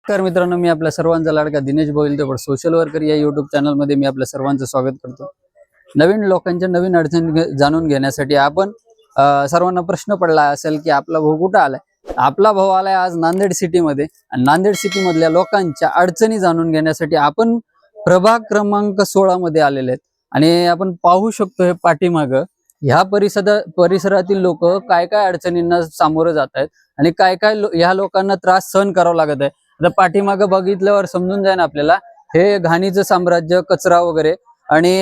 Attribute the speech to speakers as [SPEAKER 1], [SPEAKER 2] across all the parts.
[SPEAKER 1] नमस्कार मित्रांनो, मी आपल्या सर्वांचा लाडका दिनेश बोईलदेवड सोशल वर्कर या युट्यूब चॅनलमध्ये मी आपल्या सर्वांचं स्वागत करतो। नवीन लोकांच्या नवीन अडचणी जाणून घेण्यासाठी आपण सर्वांना प्रश्न पडला असेल की आपला भाऊ कुठं आलाय। आपला भाऊ आलाय आज नांदेड सिटीमध्ये आणि नांदेड सिटी मधल्या लोकांच्या अडचणी जाणून घेण्यासाठी आपण प्रभाग क्रमांक 16 मध्ये आलेले आहेत आणि आपण पाहू शकतो हे पाठीमागं ह्या परिसरातील लोक काय काय अडचणींना सामोरे जात आहेत आणि काय काय ह्या लोकांना त्रास सहन करावा लागत आहे। आता पाठीमागं बघितल्यावर समजून जाईल आपल्याला हे घाणीचं साम्राज्य, कचरा वगैरे आणि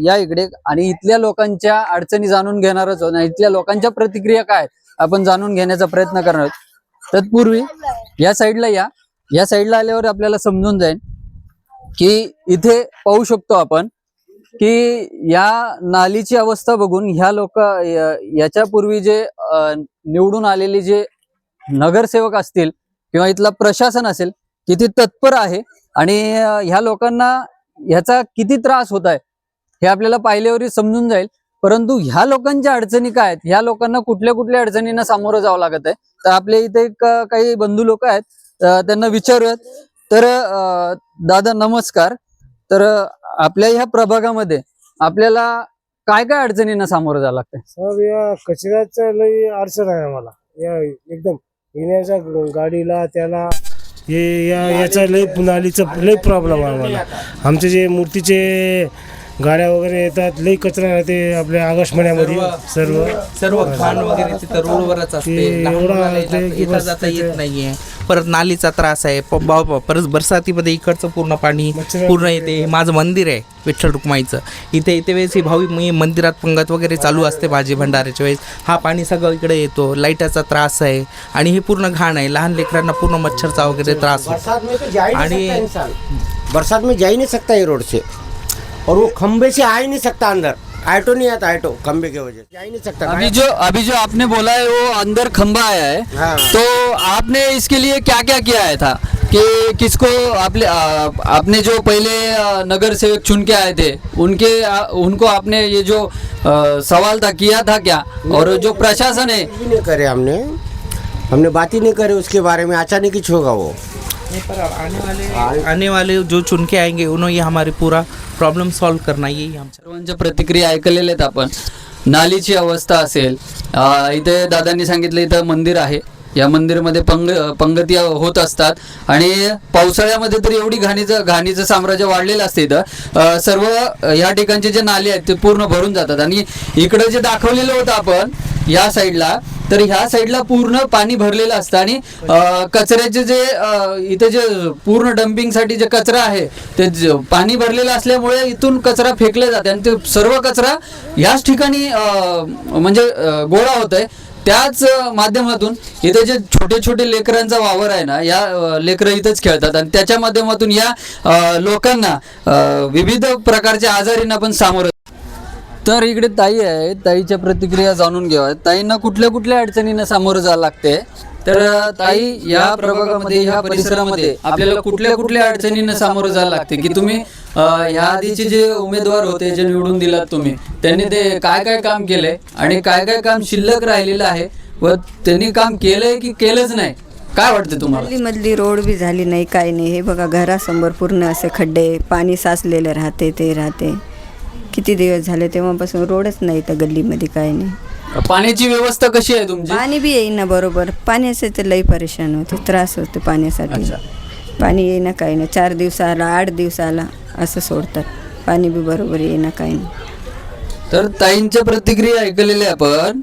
[SPEAKER 1] या इकडे आणि इथल्या लोकांच्या अडचणी जाणून घेणारच आहोत। इथल्या लोकांच्या प्रतिक्रिया काय आपण जाणून घेण्याचा प्रयत्न करणार आहोत। तत्पूर्वी या साईडला आल्यावर आपल्याला समजून जाईल की इथे पाहू शकतो आपण की या नालीची अवस्था बघून ह्या याच्यापूर्वी जे निवडून आलेले जे नगरसेवक असतील किंवा इथला प्रशासन असेल किती तत्पर आहे आणि ह्या लोकांना ह्याचा किती त्रास होत आहे हे आपल्याला पाहिल्यावर समजून जाईल। परंतु ह्या लोकांच्या अडचणी काय आहेत, ह्या लोकांना कुठल्या कुठल्या अडचणींना सामोरं जावं लागत आहे, तर आपल्या इथे काही बंधू लोक आहेत त्यांना विचारूयात। तर दादा नमस्कार। तर आपल्या ह्या प्रभागामध्ये आपल्याला काय काय अडचणींना सामोरं जावं लागतंय?
[SPEAKER 2] सर या कचऱ्याचं लई अडचण आहे आम्हाला, या एकदम येण्याच्या गाडीला त्याला याचा लई नालीचा लई प्रॉब्लेम आहे आम्हाला। आमचे जे मूर्तीचे गाड्या वगैरे येतात लई कचरा राहते आपल्या आकाश महिन्यामध्ये सर्व
[SPEAKER 3] घाण वगैरे तिथं रोडवरच असते, येता जाता येत नाहीये। परत नालीचा त्रास आहे, परत बरसातीमध्ये इकडचं पूर्ण पाणी पूर्ण येते। माझं मंदिर आहे विठ्ठल रुक्माईचं, इथे वेळेस भावी मी मंदिरात पंगत वगैरे चालू असते भाजी भंडाऱ्याच्या वेळेस, हा पाणी सगळं इकडे येतो। लाईटाचा त्रास आहे आणि हे पूर्ण घाण आहे, लहान लेकरांना पूर्ण मच्छरचा वगैरे त्रास होतो। आणि
[SPEAKER 4] बरसात में जा ही नहीं सकता ये रोड से, और वो खंबे से आ ही नहीं सकता अंदर, ऑटो नहीं आता, ऑटो खंबे की वजह से जा ही नहीं सकता।
[SPEAKER 1] अभी जो आपने बोला है वो अंदर खंबा आया है।
[SPEAKER 4] हाँ।
[SPEAKER 1] तो आपने इसके लिए क्या क्या किया है था कि किसको आपने जो पहले नगर सेवक चुन के आए थे उनको आपने ये जो सवाल था किया था क्या? और जो प्रशासन है
[SPEAKER 4] भी नहीं करे, हमने बात ही नहीं करे उसके बारे में, अचानक ही होगा वो।
[SPEAKER 3] आने वाले जो चुन के आएंगे उन्होंने हमारी पूरा प्रॉब्लम सॉल्व करना, यही हम
[SPEAKER 1] सर्वांच्या प्रतिक्रिया ऐकलेल्या आहेत आपण। नालीची अवस्था असेल, इथे दादांनी सांगितलं इथं मंदिर आहे, या मंदिरामध्ये पंगती होत असतात आणि पावसाळ्यामध्ये तर एवढी घाणीचं साम्राज्य वाढलेलं असते इथं। सर्व या ठिकाणचे जे नाले आहेत ते पूर्ण भरून जातात आणि इकडे जे दाखवलेलं होतं आपण या साईडला, तर ह्या साईडला पूर्ण पाणी भरलेलं असतं आणि कचऱ्याचे जे इथे जे पूर्ण डम्पिंगसाठी जे कचरा आहे ते पाणी भरलेलं असल्यामुळे इथून कचरा फेकले जाते आणि ते सर्व कचरा याच ठिकाणी म्हणजे गोळा होत आहे। त्याच माध्यमातून इथे जे छोटे छोटे लेकरांचा वावर आहे ना, या लेकरं इथंच खेळतात आणि त्याच्या माध्यमातून या लोकांना विविध प्रकारच्या आजारींना पण सामोरं। तर इकडे ताई आहे, ताईच्या प्रतिक्रिया जाणून घ्याव्या। ताईंना कुठल्या कुठल्या अडचणींना सामोरं जावं लागते? तर ताई या प्रभागामध्ये ह्या परिसरामध्ये आपल्याला कुठल्या कुठल्या अडचणींना सामोरं जावं लागते की तुम्ही या आधीचे जे उमेदवार होते जे निवडून दिलात तुम्ही, त्यांनी ते काय काय काम केलंय आणि काय काय काम शिल्लक राहिलेलं आहे व त्यांनी काम केलंय की केलंच नाही, काय वाटतं तुम्हाला?
[SPEAKER 5] मधली रोड बी झाली नाही, काही नाही। हे बघा घरासमोर पूर्ण असे खड्डे, पाणी साचलेले राहते। किती दिवस झाले तेव्हापासून रोडच नाही तर गल्लीमध्ये, काही नाही।
[SPEAKER 1] पाण्याची व्यवस्था कशी आहे तुमची?
[SPEAKER 5] पाणी बी येईना बरोबर, पाण्याचे तर लई परेशान होते, त्रास होते पाण्यासाठी। पाणी येईना, काही नाही। 4 दिवसाला 8 दिवसाला असं सोडतात, पाणी बी बरोबर येईना, काही नाही।
[SPEAKER 1] तर ताईंच्या प्रतिक्रिया ऐकलेल्या आपण।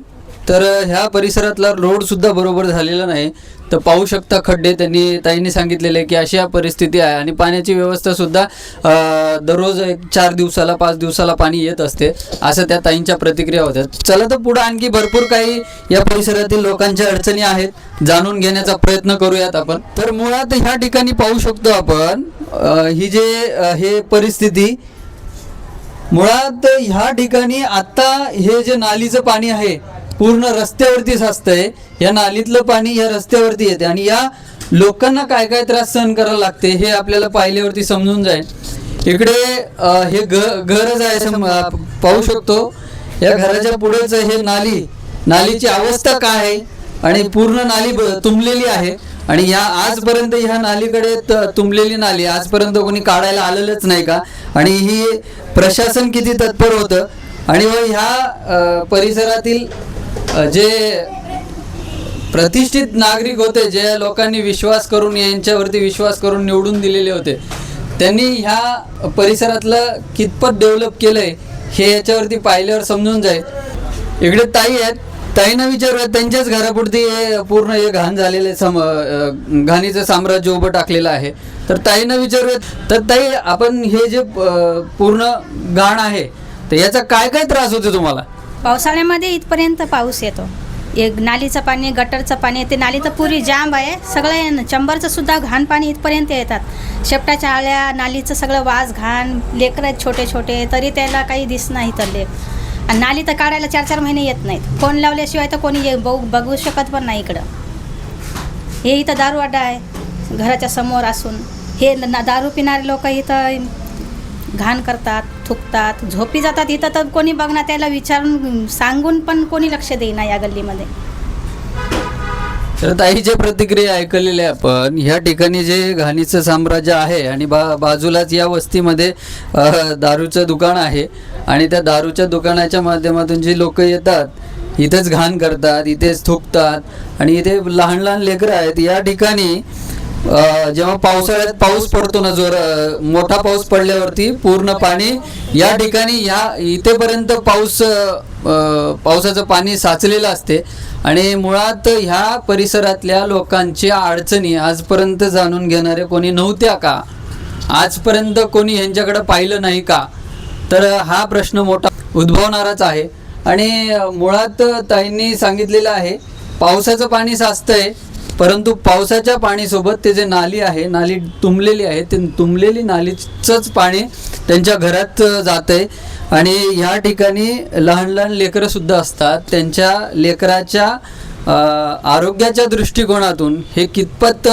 [SPEAKER 1] तर ह्या परिसरातला रोड सुद्धा बरोबर झालेला नाही, तर पाहू शकता खड्डे ताईंनी सांगितलेले की अशी परिस्थिती आहे आणि पाण्याची व्यवस्था सुद्धा दररोज 4 दिवसाला 5 दिवसाला पाणी येत असते, असं त्या ताईंच्या प्रतिक्रिया होत्या। चला तर पुढे आणखी भरपूर काही या परिसरातील लोकांच्या अडचणी आहेत, जाणून घेण्याचा प्रयत्न करूयात आपण। तर मुळात ह्या ठिकाणी पाहू शकतो आपण ही हे परिस्थिती, मुळात ह्या ठिकाणी आता हे जे नालीचं पाणी आहे पूर्ण रस्त्यावरती साचतंय, या नालीतलं पाणी या रस्त्यावरती येते आणि या लोकांना काय काय त्रास सहन करायला लागते हे आपल्याला पाहिल्यावरती समजून जाईल। इकडे हे घरच आहे, पाहू शकतो या घराच्या पुढेच हे नालीची अवस्था काय आहे आणि पूर्ण नाली तुंबलेली आहे आणि ह्या आजपर्यंत ह्या नालीकडे तुंबलेली नाली आजपर्यंत कोणी काढायला आलेलंच नाही का? आणि ही प्रशासन किती तत्पर होतं आणि ह्या परिसरातील जे प्रतिष्ठित नागरिक होते, जे लोकांनी विश्वास करून यांच्यावरती विश्वास करून निवडून दिलेले होते, त्यांनी ह्या परिसरातलं कितपत डेव्हलप केलंय हे याच्यावरती पाहिल्यावर समजून जाईल. इकडे ताई आहेत, ताईंना विचारूया, त्यांच्याच घरापुरती हे पूर्ण हे घाण झालेले घाणीचं साम्राज्य उभं टाकलेलं आहे. तर ताईंना विचारूया, तर ताई आपण हे जे पूर्ण घाण आहे तर याचा काय काय त्रास होतो तुम्हाला?
[SPEAKER 6] पावसाळ्यामध्ये इथपर्यंत पाऊस येतो, एक नालीचं पाणी, गटरचं पाणी येते, नाली तर पुरी जाम आहे, सगळं चंबरचं सुद्धा घाण पाणी इथपर्यंत येतात. शेपटाच्या आळ्या, नालीचं सगळं वास, घाण, लेकरं आहेत छोटे छोटे, तरी त्याला काही दिस नाही तर लेक. आणि नाली तर काढायला 4-4 महिने येत नाहीत, फोन लावल्याशिवाय तर कोणी बघू शकत पण नाही इकडं. हे इथं दारू अड्डा आहे घराच्या समोर असून हे दारू पिणारे लोक इथं घाण करतात, थुकतात, झोपी जातात. इथं तर कोणी बघणार, त्याला विचारून सांगून पण कोणी लक्ष देईना या गल्लीमध्ये.
[SPEAKER 1] तर ताईच्या प्रतिक्रिया ऐकलेल्या आपण. ह्या ठिकाणी जे घाणीचं साम्राज्य आहे आणि बाजूलाच या वस्तीमध्ये दारूचं दुकान आहे आणि त्या दारूच्या दुकानाच्या माध्यमातून जी लोक येतात इथेच घाण करतात, इथेच थुकतात आणि इथे लहान लहान लेकरं आहेत. या ठिकाणी जेव्हा पावसाळ्यात पाऊस पडतो ना, मोठा पाऊस पडल्यावरती पूर्ण पाणी या ठिकाणी इथेपर्यंत पावसाचं पाणी साचलेलं असते. आणि मुळात ह्या परिसरातल्या लोकांच्या अडचणी आजपर्यंत जाणून घेणारे कोणी नव्हत्या का? आजपर्यंत कोणी यांच्याकडे पाहिलं नाही का? तर हा प्रश्न मोठा उद्भवणाराच आहे. आणि मुळात ताईंनी सांगितलेलं आहे, पावसाचं पाणी साचतंय, परंतु पावसाच्या पाणीसोबत ते जे नाली आहे, नाली तुंबलेली आहे, ते तुंबलेली नालीचंच पाणी त्यांच्या घरात जातंय. आणि ह्या ठिकाणी लहान लहान लेकरं सुद्धा असतात. त्यांच्या लेकराच्या आरोग्याच्या दृष्टिकोनातून हे कितपत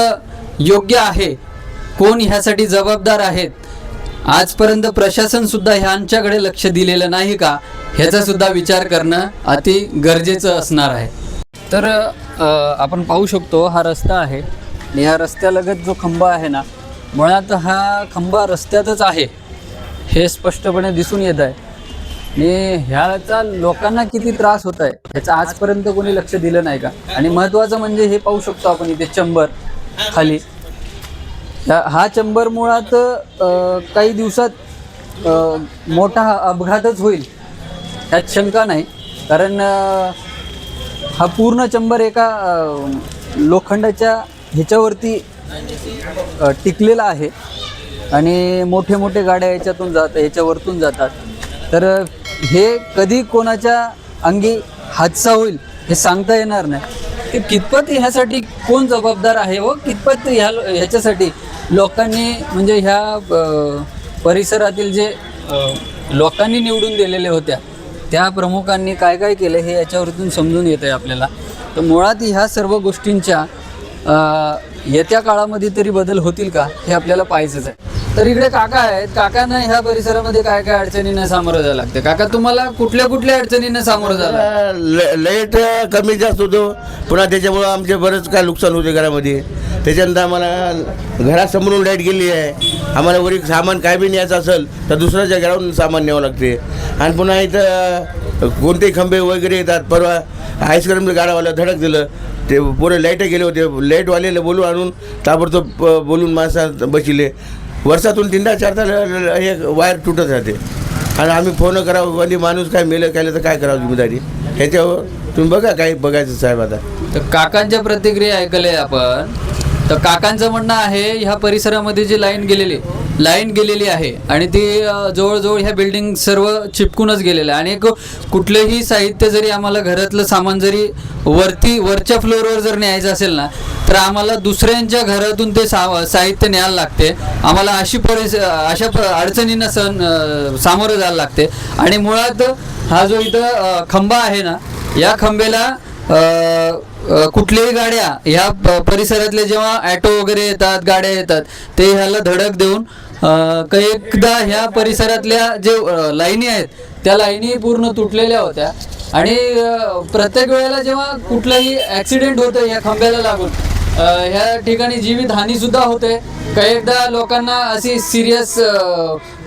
[SPEAKER 1] योग्य आहे, कोण ह्यासाठी जबाबदार आहेत, आजपर्यंत प्रशासन सुद्धा ह्यांच्याकडे लक्ष दिलेलं नाही का, ह्याचा सुद्धा विचार करणं अति गरजेचं असणार आहे. तर आपण पाहू शकतो हा रस्ता आहे आणि ह्या रस्त्यालगत जो खंबा आहे ना, मुळात हा खंबा रस्त्यातच आहे हे स्पष्टपणे दिसून येत आहे. आणि ह्याचा लोकांना किती त्रास होत आहे ह्याचा आजपर्यंत कोणी लक्ष दिलं नाही का? आणि महत्त्वाचं म्हणजे हे पाहू शकतो आपण इथे चंबर खाली, हा चंबर मुळात काही दिवसात मोठा अपघातच होईल ह्यात शंका नाही. कारण हा पूर्ण चंबर एका लोखंडाच्या ह्याच्यावरती टिकलेला आहे आणि मोठे मोठे गाड्या ह्याच्यावरतून जातात. तर हे कधी कोणाच्या अंगी हादसा होईल हे सांगता येणार नाही. ते कितपत ह्यासाठी कोण जबाबदार आहे व कितपत ह्याच्यासाठी लोकांनी, म्हणजे ह्या परिसरातील जे लोकांनी निवडून दिलेले होत्या त्या प्रमुखांनी काय काय केलं हे याच्यावरतून समजून येत आहे आपल्याला. तर मुळात ह्या सर्व गोष्टींच्या येत्या काळामध्ये तरी बदल होतील का हे आपल्याला पाहायचंच आहे. तर इकडे काका आहेत, काकांना ह्या परिसरामध्ये काय काय अडचणींना सामोरं जावं लागतं? काका, तुम्हाला कुठल्या कुठल्या अडचणींना सामोरं जावं?
[SPEAKER 7] लाईट कमी जास्त होतो, पुन्हा त्याच्यामुळं आमचे बरंच काय नुकसान होते घरामध्ये. त्याच्यानंतर आम्हाला घरासमोरून लाईट गेली आहे, आम्हाला वरील सामान काय बी न्यायचं असेल तर दुसऱ्याच्या घरावरून सामान न्यावं लागते. आणि पुन्हा इथं कोणतेही खंबे वगैरे येतात. परवा आईस्क्रीमचं गाडावाला धडक दिलं, ते पुरे लाईट गेले होते, लाईटवालेला बोलून आणून ताबडतोब बोलून माणसात बसले. वर्षातून 3-4 एक वायर तुटत राहते आणि आम्ही फोन करावं, कधी माणूस काय मेलं केलं तर काय करावं जिम्मेदारी, ह्याच्यावर तुम्ही बघा काय बघायचं साहेब. आता
[SPEAKER 1] तर काकांच्या प्रतिक्रिया ऐकल्या आपण. तर काकांचं म्हणणं आहे ह्या परिसरामध्ये जी लाईन गेलेली आहे आणि ती जवळजवळ ह्या बिल्डिंग सर्व चिपकूनच गेलेलं आहे. आणि कुठलंही साहित्य जरी आम्हाला घरातलं सामान जरी वरच्या फ्लोअरवर जर न्यायचं असेल ना, तर आम्हाला दुसऱ्यांच्या घरातून ते साहित्य न्यायला लागते. आम्हाला अशा अडचणींना सामोरं जायला लागते. आणि मुळात हा जो इथं खंबा आहे ना, या खंबेला कुठल्याही गाड्या ह्या परिसरातले जेव्हा ॲटो वगैरे येतात, गाड्या येतात, ते ह्याला धडक देऊन एकदा ह्या परिसरातल्या जे लाईनी आहेत त्या लाईनी पूर्ण तुटलेल्या होत्या. आणि प्रत्येक वेळेला जेव्हा कुठलाही ॲक्सिडेंट होतं या खंब्याला लागून, ह्या ठिकाणी जीवित हानी सुद्धा होते. काही एकदा लोकांना अशी सिरियस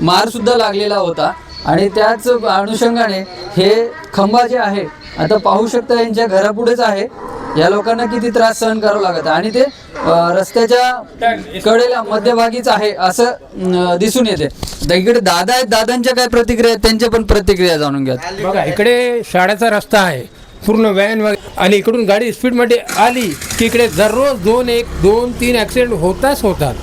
[SPEAKER 1] मार सुद्धा लागलेला होता. आणि त्याच अनुषंगाने हे खंबा जे आहे आता पाहू शकता यांच्या घरापुढेच आहे. या लोकांना किती त्रास सहन करावा लागत आणि ते रस्त्याच्या कडेला मध्यभागीच आहे असं दिसून येते. आता इकडे दादा आहेत, दादांच्या काय प्रतिक्रिया आहेत त्यांच्या पण प्रतिक्रिया जाणून घ्या.
[SPEAKER 8] बघा इकडे शाळेचा रस्ता आहे पूर्ण व्हॅन वगैरे आणि इकडून गाडी स्पीडमध्ये आली की इकडे दररोज 2-3 ॲक्सिडेंट होतात.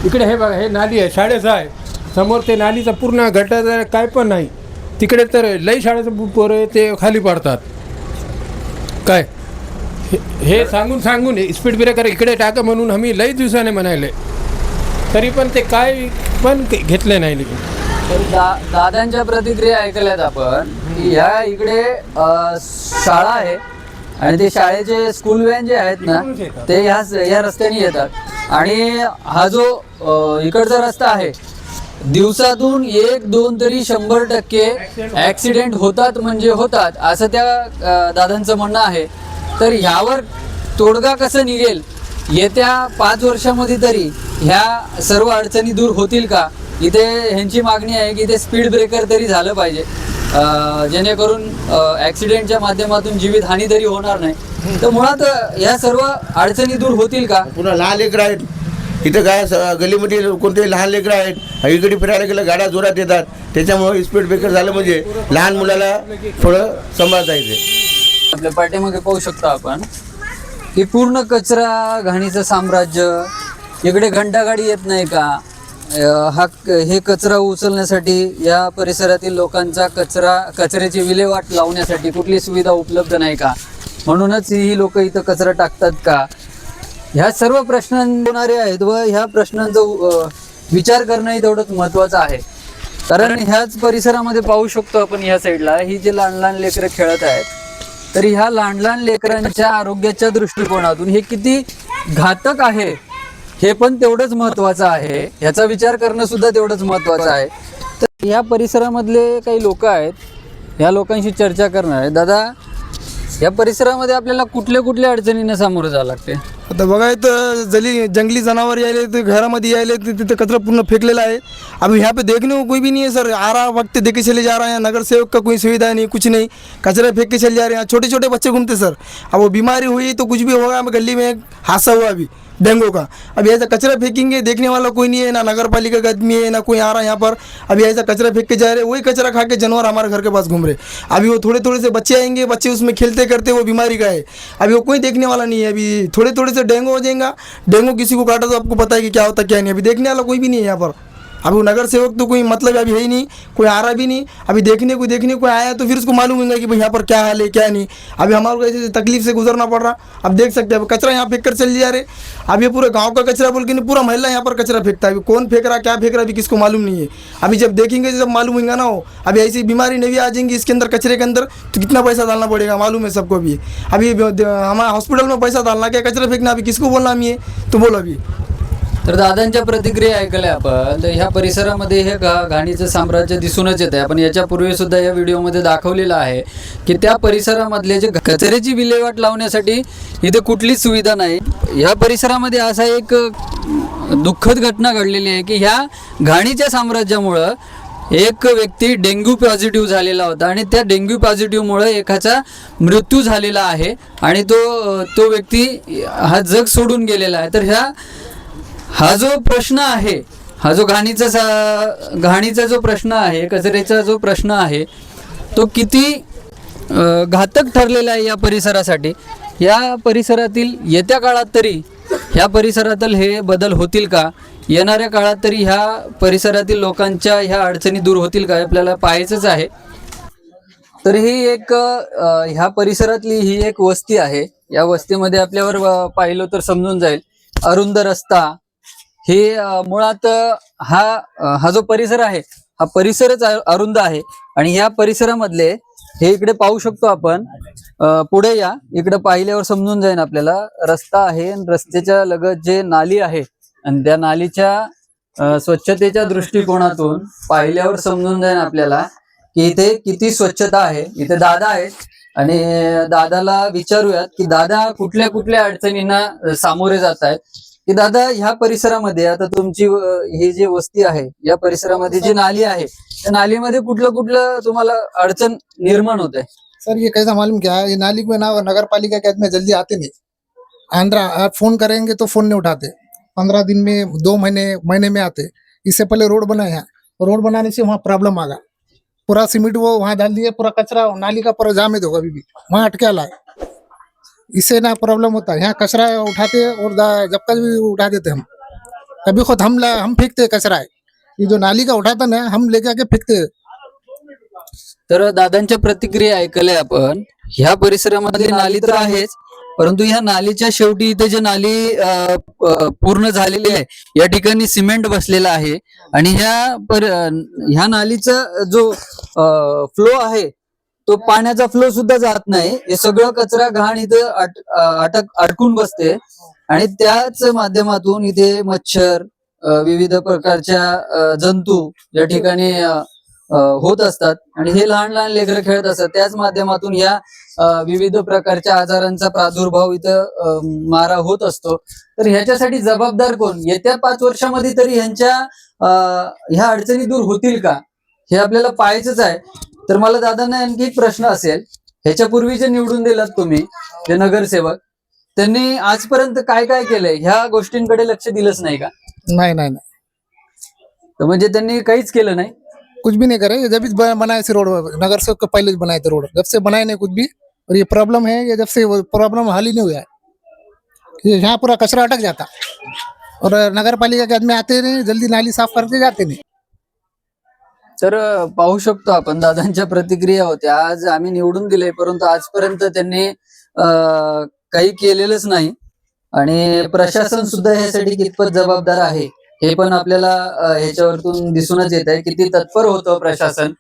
[SPEAKER 8] इकडे हे बघा हे नाली आहे शाळेचं आहे समोर ते नालीचा पूर्ण गटार काय पण नाही. तिकडे तर लई शाळेचं पोरं ते खाली पडतात. काय हे सांगून स्पीड ब्रेकर इकडे टाका म्हणून आम्ही लई दिवसाने म्हणाले तरी पण ते काय पण घेतले नाही.
[SPEAKER 1] तर दादांच्या प्रतिक्रिया ऐकल्यात आपण की ह्या इकडे शाळा आहे आणि ते शाळेचे स्कूल व्हॅन जे आहेत ना ते ह्या रस्त्याने येतात आणि हा जो इकडचा रस्ता आहे दिवसातून 1-2 तरी 100% ॲक्सिडेंट होतात म्हणजे होतात असं त्या दादांचं म्हणणं आहे. तर ह्यावर तोडगा कसं निघेल येत्या 5 वर्षामध्ये तरी ह्या सर्व अडचणी दूर होतील का? इथे ह्यांची मागणी आहे की इथे स्पीड ब्रेकर तरी झालं पाहिजे जेणेकरून ॲक्सिडेंटच्या माध्यमातून जीवितहानी तरी होणार नाही. तर मुळात ह्या सर्व अडचणी दूर होतील का?
[SPEAKER 7] पुन्हा लहान लेकरं आहेत इथं काय गलीमध्ये कोणते लहान लेकरं आहेत इकडे फिरायला गेलं गाड्या जोरात येतात त्याच्यामुळे स्पीड ब्रेकर झालं म्हणजे लहान मुलाला थोडं सांभाळता येते.
[SPEAKER 1] आपल्या पाठीमागे पाहू शकतो आपण की पूर्ण कचरा घाणीचं साम्राज्य. इकडे घंटागाडी येत नाही का? हे कचरा उचलण्यासाठी या परिसरातील लोकांचा कचऱ्याची विल्हेवाट लावण्यासाठी कुठली सुविधा उपलब्ध नाही का? म्हणूनच ही लोक इथं कचरा टाकतात का? ह्या सर्व प्रश्न होणारे आहेत व ह्या प्रश्नांचा विचार करणंही तेवढंच महत्त्वाचं आहे. कारण ह्याच परिसरामध्ये पाहू शकतो आपण ह्या साईडला ही जे लहान लहान लेकरं खेळत आहेत तर ह्या लहान लहान लेकरांच्या आरोग्याच्या दृष्टिकोनातून हे किती घातक आहे हे पण तेवढंच महत्त्वाचं आहे. ह्याचा विचार करणं सुद्धा तेवढंच महत्त्वाचं आहे. तर ह्या परिसरामधले काही लोक आहेत ह्या लोकांशी चर्चा करणार आहे. दादा या परिसरामध्ये आपल्याला कुठल्या अडचणींना सामोरं जावं लागते?
[SPEAKER 9] आता बघा इथं जंगली जनावर यायले तो घरामध्ये यायले तिथे कचरा पूर्ण फेंकलेला है. अभी यहाँ पे देखने को कोई भी नहीं है सर. आ रहा वक्त देख के चले जा रहे हैं. नगर सेवक का कोई सुविधा नहीं कुछ नहीं. कचरा फेंक के चले जा रहे हैं. छोटे छोटे बच्चे घूमते सर. अब वो बीमारी हुई तो कुछ भी होगा. गली में एक हादसा हुआ अभी डेंगू का. अभी ऐसा कचरा फेंकेंगे देखने वाला कोई नहीं है ना नगर पालिका का आदमी है ना कोई आ रहा है यहाँ पर. अभी ऐसा कचरा फेंक के जा रहे वही कचरा खा के जानवर हमारे घर के पास घूम रहे. अभी वो थोड़े थोड़े से बच्चे आएंगे बच्चे उसमें खेलते करते वो बीमारी का है. अभी वो कोई देखने वाला नहीं है. अभी थोड़े थोड़े से डेंगू हो जाएगा. डेंगू किसी को काटा तो आपको पता है कि क्या होता क्या नहीं. अभी देखने वाला कोई भी नहीं है यहाँ पर. अभी वो नगर सेवक तो कोई मतलब अभी है ही नहीं. कोई आ रहा भी नहीं. अभी देखने को आया तो फिर उसको मालूम होगा कि भाई यहाँ पर क्या हाल है क्या नहीं. अभी हमारे को ऐसे तकलीफ से गुजरना पड़ रहा. अब देख सकते हैं अब कचरा यहाँ फेंक कर चले जा रहे. अब ये पूरे गांव का कचरा बोल के नहीं पूरा महिला यहाँ पर कचरा फेंकता है. अभी कौन फेंक रहा क्या फेंक रहा अभी किसको मालूम नहीं है. अभी जब देखेंगे जब मालूम होगा ना हो. अभी ऐसी बीमारी नहीं आ जाएंगी इसके अंदर कचरे के अंदर तो कितना पैसा डालना पड़ेगा मालूम है सबको. अभी हमारे हॉस्पिटल में पैसा डालना क्या कचरा फेंकना. अभी किसको बोलना हम ये तो बोलो. अभी
[SPEAKER 1] तर दादांच्या प्रतिक्रिया ऐकल्या आपण. तर ह्या परिसरामध्ये हे घाणीचं साम्राज्य दिसूनच येत आहे. आपण याच्यापूर्वी सुद्धा या व्हिडिओमध्ये दाखवलेलं आहे की त्या परिसरामधले जे कचऱ्याची विल्हेवाट लावण्यासाठी इथे कुठलीच सुविधा नाही. ह्या परिसरामध्ये असा एक दुःखद घटना घडलेली आहे की ह्या घाणीच्या साम्राज्यामुळं एक व्यक्ती डेंग्यू पॉझिटिव्ह झालेला होता आणि त्या डेंग्यू पॉझिटिव्हमुळे एकाचा मृत्यू झालेला आहे आणि तो व्यक्ती हा जग सोडून गेलेला आहे. तर हा जो प्रश्न आहे हा जो घाणीचा जो प्रश्न आहे कचऱ्याचा जो प्रश्न आहे तो किती घातक ठरलेला आहे या परिसरासाठी. या परिसरातील येत्या काळात तरी ह्या परिसरातील हे बदल होतील का? येणाऱ्या काळात तरी ह्या परिसरातील लोकांच्या ह्या अडचणी दूर होतील का आपल्याला पाहायचंच आहे. तर ही एक ह्या परिसरातली ही एक वस्ती आहे. या वस्तीमध्ये आपल्यावर पाहिलं तर समजून जाईल अरुंद रस्ता. हे मुळात हा जो परिसर आहे हा परिसरच अरुंद आहे आणि ह्या परिसरामधले हे इकडे पाहू शकतो आपण. पुढे या इकडे पाहिल्यावर समजून जाईल आपल्याला. रस्ता आहे आणि रस्त्याच्या लगत जे नाली आहे आणि त्या नालीच्या स्वच्छतेच्या दृष्टिकोनातून पाहिल्यावर समजून जाईल आपल्याला की इथे किती स्वच्छता आहे. इथे दादा आहेत आणि दादाला विचारूयात की दादा कुठल्या कुठल्या अडचणींना सामोरे जात आहेत, की दादा ह्या परिसरामध्ये आता तुमची ही जी वस्ती आहे या परिसरामध्ये जी नाली आहे त्या नालीमध्ये कुठलं कुठलं तुम्हाला अडचण निर्माण होत आहे?
[SPEAKER 10] सर ये कैसा मालूम क्या है, ये नाली में ना नगर पालिका के आदमी जल्दी आते नहीं। आंध्रा आप फोन करेंगे तो फोन नहीं उठाते, 15 दिन में 2 महीने में आते। इससे पहले रोड बना है, रोड बनाने से वहाँ प्रॉब्लम आ गया, पूरा सीमेंट वो वहाँ डाल दिए, पूरा कचरा नाली का पूरा जाम है, देखो अभी भी वहाँ अटके ला है। इससे ना प्रॉब्लम होता है, यहाँ कचरा उठाते और जब तक भी उठा देते हम, कभी खुद हम फेंकते कचरा है, ये जो नाली का उठाता ना हम लेके आके फेंकते।
[SPEAKER 1] तर दादांच्या प्रतिक्रिया ऐकल्या आपण। ह्या परिसरामध्ये नाली तर आहेच, परंतु ह्या नालीच्या शेवटी इथे जे नाली पूर्ण झालेली आहे या ठिकाणी सिमेंट बसलेला आहे आणि ह्या नालीचा जो फ्लो आहे तो पाण्याचा फ्लो सुद्धा जात नाही, हे सगळं कचरा घाण इथं अडकून बसते आणि त्याच माध्यमातून इथे मच्छर विविध प्रकारच्या जंतू या ठिकाणी होत असतात आणि हे लहान लहान लेकरं खेळत असतात, त्याच माध्यमातून या विविध प्रकारच्या आजारांचा प्रादुर्भाव इथं मारा होत असतो। तर ह्याच्यासाठी जबाबदार कोण? येत्या 5 वर्षामध्ये तरी ह्या अडचणी दूर होतील का हे आपल्याला पाहायचंच आहे। तर मला दादांना आणखी एक प्रश्न असेल, ह्याच्यापूर्वी जे निवडून दिलात तुम्ही जे नगरसेवक, त्यांनी आजपर्यंत काय काय केलंय ह्या गोष्टींकडे लक्ष दिलंच नाही का?
[SPEAKER 10] नहीं,
[SPEAKER 1] तर म्हणजे त्यांनी काहीच केलं नाही?
[SPEAKER 10] कुछ भी नहीं करे, जब भी बनाए थे रोड, नगर से पहले बनाए थे रोड, जब से बनाए नहीं कुछ भी। और ये प्रॉब्लम है, ये जब से प्रॉब्लम हल ही नहीं हुआ है, ये यहाँ पूरा कचरा अटक जाता और नगर पालिका के आदमी आते नहीं, जल्दी नाली साफ करके जाते नहीं।
[SPEAKER 1] तर पाहू शकतो आपण दादांच्या प्रतिक्रिया होत्या। आज आम्ही निवडून दिले परंतु आजपर्यंत त्यांनी काही केलेलंच नाही आणि प्रशासन सुद्धा यासाठी कितपत जबाबदार आहे हे पण आपल्याला ह्याच्यावरतून दिसूनच येत आहे, किती तत्पर होतं प्रशासन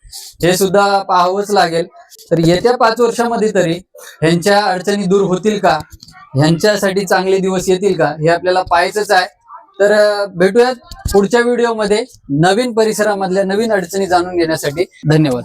[SPEAKER 1] हे सुद्धा पाहावंच लागेल। तर येत्या 5 वर्षामध्ये तरी ह्यांच्या अडचणी दूर होतील का, ह्यांच्यासाठी चांगले दिवस येतील का हे आपल्याला पाहायचंच आहे। तर भेटूयात पुढच्या व्हिडिओमध्ये नवीन परिसरामधल्या नवीन अडचणी जाणून घेण्यासाठी। धन्यवाद।